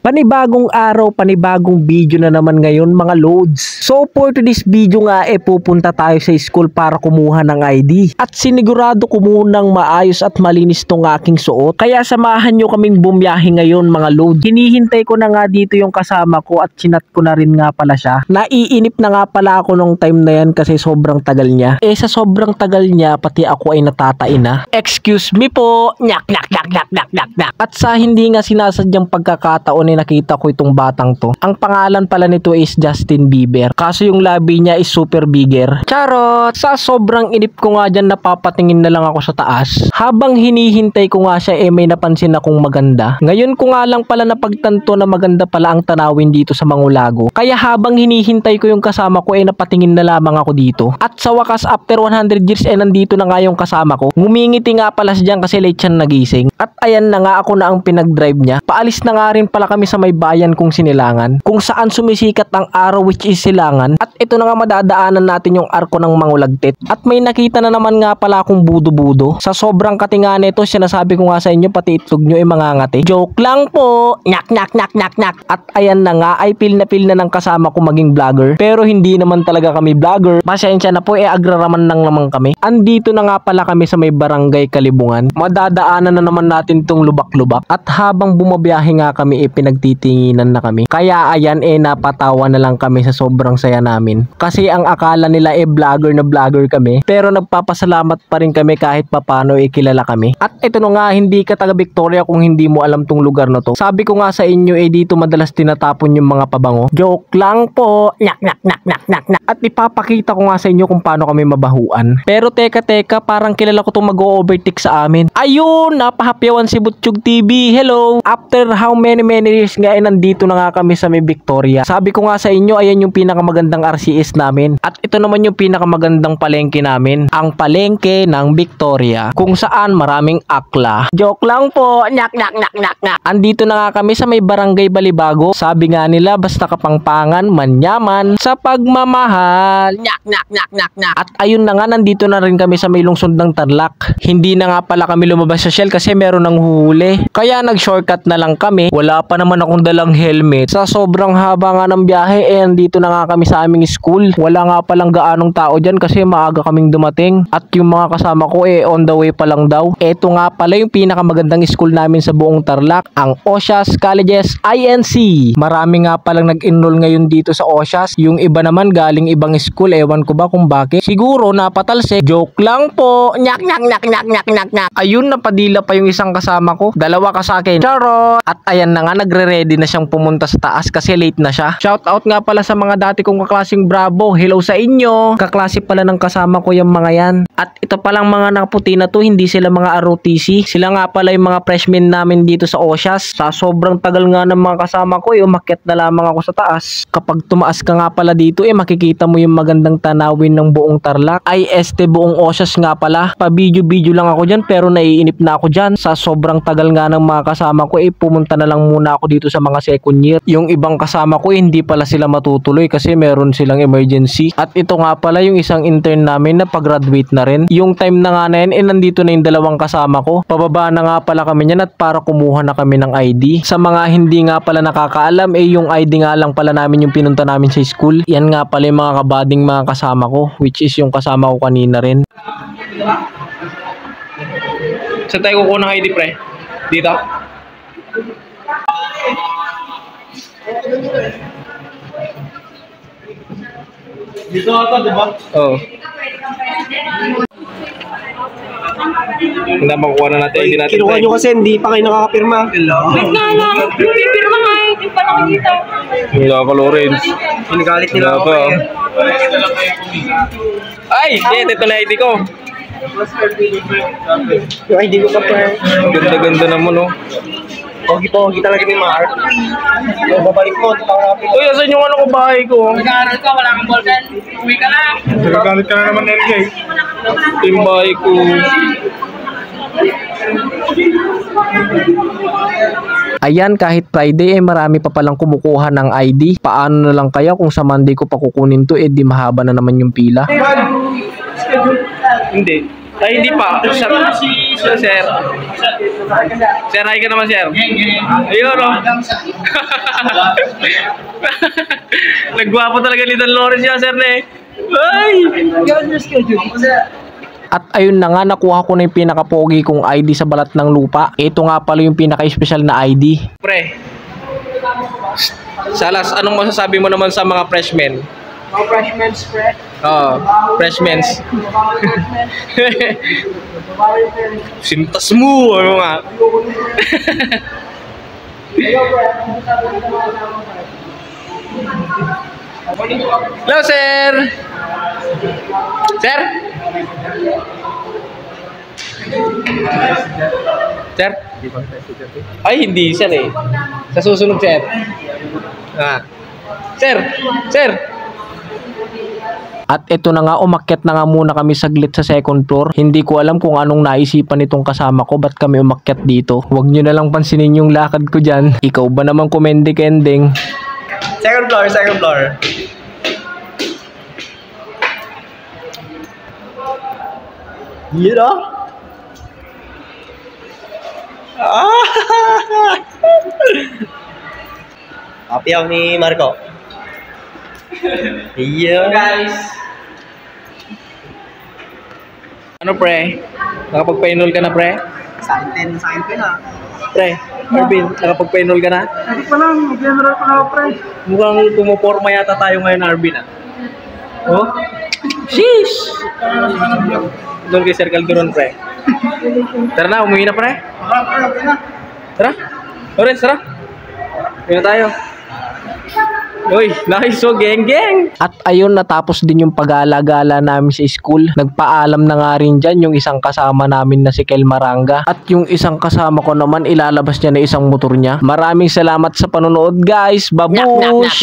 Panibagong araw, panibagong video na naman ngayon mga loads. So for today's video nga pupunta tayo sa school para kumuha ng ID. At sinigurado ko munang maayos at malinis tong aking suot. Kaya samahan nyo kaming bumiyahe ngayon mga loads. Hinihintay ko na nga dito yung kasama ko at chinat ko na rin nga pala siya. Naiinip na nga pala ako nung time na yan kasi sobrang tagal niya. Sa sobrang tagal niya pati ako ay natatain na. Excuse me po. Nyak. At sa hindi nga sinasadyang pagkakataon nakita ko itong batang to. Ang pangalan pala nito is Justin Bieber. Kaso yung labi niya is super bigger. Charot! Sa sobrang inip ko nga dyan napapatingin na lang ako sa taas. Habang hinihintay ko nga siya may napansin akong maganda. Ngayon ko nga lang pala napagtanto na maganda pala ang tanawin dito sa Mangulago. Kaya habang hinihintay ko yung kasama ko napatingin na lamang ako dito. At sa wakas after 100 years nandito na nga yung kasama ko. Ngumingiti nga pala siya dyan kasi late siya nagising. At ayan na nga ako na ang pinag-drive niya. Paalis na nga rin pala kami sa may bayan kung Sinilangan, kung saan sumisikat ang araw which is Silangan. At ito na nga madadaanan natin yung arko ng Mangulagtit. At may nakita na naman nga pala akong budo-budo. Sa sobrang katinga nito, sinasabi ko nga sa inyo pati itlog nyo mangangati. Joke lang po. Nyak. At ayan na nga ay feel na ng kasama ko maging vlogger. Pero hindi naman talaga kami vlogger. Pasensya na po agraraman lang naman kami. Andito na nga pala kami sa may barangay Kalibungan. Madadaanan na naman natin tong lubak-lubak. At habang bumabiyahe nga kami pinagtitinginan na kami. Kaya ayan napatawa na lang kami sa sobrang saya namin. Kasi ang akala nila vlogger na vlogger kami. Pero nagpapasalamat pa rin kami kahit papano kilala kami. At ito na nga hindi ka taga Victoria kung hindi mo alam tong lugar na to. Sabi ko nga sa inyo dito madalas tinatapon yung mga pabango. Joke lang po. Nyak. At ipapakita ko nga sa inyo kung paano kami mabahuan. Pero teka parang kilala ko tong mag-overtake sa amin. Ayun, napahapyawan si Butchog TV. Hello. After how many years nga nandito na nga kami sa may Victoria. Sabi ko nga sa inyo, ayan yung pinakamagandang RCS namin. At ito naman yung pinakamagandang palengke namin. Ang palengke ng Victoria. Kung saan maraming akla. Joke lang po. Nyak. Andito na nga kami sa may barangay Balibago. Sabi nga nila, basta kapangpangan, manyaman, sa pagmamahal. Nyak. At ayun na nga, nandito na rin kami sa may lungsod ng Tarlac. Hindi na nga pala kami lumabas sa Shell kasi meron ng huhuli. Kaya nag-shortcut na lang kami. Wala pa naman akong dalang helmet. Sa sobrang haba nga ng biyahe andito na nga kami sa aming school. Wala nga palang gaanong tao dyan kasi maaga kaming dumating. At yung mga kasama ko on the way pa lang daw. Ito nga pala yung pinakamagandang school namin sa buong Tarlac, ang Osias Colleges INC. Marami nga palang nag-enroll ngayon dito sa Osias. Yung iba naman galing ibang school, ewan ko ba kung bakit. Siguro napatalsik. Joke lang po. Nyak. Ayun, napadila pa yung isang kasama ko. Dalawa ka sa akin. Charot. At ayan na nga, nagre-ready na siyang pumunta sa taas kasi late na siya. Shout out nga pala sa mga dati kong kaklaseng Bravo. Hello sa inyo. Kaklase pala ng kasama ko yung mga yan. At ito palang mga nakaputi na to, hindi sila mga ROTC. Sila nga pala yung mga freshmen namin dito sa Osias. Sa sobrang tagal nga ng mga kasama ko, umakyat na lamang ako sa taas. Kapag tumaas ka nga pala dito, makikita mo yung magandang tanawin ng buong Tarlac. Buong Osias nga pala. Pa-video lang ako dyan pero naiinip na ako dyan. Sa sobrang tagal nga ng mga kasama ko, pumunta na lang muna ako dito sa mga second year. Yung ibang kasama ko, hindi pala sila matutuloy kasi meron silang emergency. At ito nga pala yung isang intern namin na pag-graduate na rin. Yung time na nga na yan, nandito na yung dalawang kasama ko. Pababa na nga pala kami niyan at para kumuha na kami ng ID. Sa mga hindi nga pala nakakaalam, yung ID nga lang pala namin yung pinunta namin sa school. Yan nga pala yung mga kabading mga kasama ko, which is yung kasama ko kanina rin. Saan tayo kukuha ng ID, pre? Dito? Dito ata, diba? Oo. Hindi makukuha na natin. Hindi natin. Kinuha nyo kasi hindi pa kayo nakakapirma. Wait nga lang. Pipirma nga hindi pa nakikita. Wala ka, Lawrence. Pinagalit nila ako eh. Ay! Ito na ID ko. Yung ID ko pa pa. Ganda naman, oh. Pogi talaga ni Mark. Yung babalik mo, tutawapin. Uy, asan yung ano ko bahay ko? Nag-aaral ka, wala kang ballpen. Uwi ka na. Nagagalit ka na naman, LJ. Yung bahay ko. Ayan, kahit Friday marami pa palang kumukuha ng ID. Paano na lang kaya kung sa Monday ko pa kukunin to di mahaba na naman yung pila. Hindi. Ay, hindi pa. Sir. Sir, hi ka naman, sir. Ayun, oh. Nagwapo talaga ni Don Lawrence niya, sir, eh. Ay! At ayun na nga, nakuha ko na yung pinaka-pogi kong ID sa balat ng lupa. Ito nga pala yung pinaka-special na ID. Pre. Salas, anong masasabi mo naman sa mga freshmen? Mga freshmen, pre. Oo, freshmen. Sintas mo, ano nga. Hello, sir. Sir? Sir? Ay, hindi, sir, eh. Sa susunod, sir. Sir! Sir! At ito na nga, umakyat na nga muna kami saglit sa second floor. Hindi ko alam kung anong naisipan nitong kasama ko, ba't kami umakyat dito. Huwag nyo na lang pansinin yung lakad ko dyan. Ikaw ba naman kumende-kending? Second floor, second floor. You know? Happy ako ni Marco. Yeah. Guys! Ano, pre? Nakapagpa-enroll ka na, pre? Sign 10 na. Pre, Arvin, nakapagpa-enroll ka na? Hindi pa lang, mag-general pa na ako, pre. Mukhang pumuporma yata tayo ngayon, Arvin, ah. Oh? Sheesh! Doon kay Sir Calderon, pre. Tara na, umuwi na, pre. Tara. Lawrence, tara. Uwi na tayo. Uy, nice, so geng. At ayun, natapos din yung pag-alagala namin sa school. Nagpaalam na nga rin dyan yung isang kasama namin na si Kel Maranga. At yung isang kasama ko naman, ilalabas niya na isang motor niya. Maraming salamat sa panonood, guys. Babush!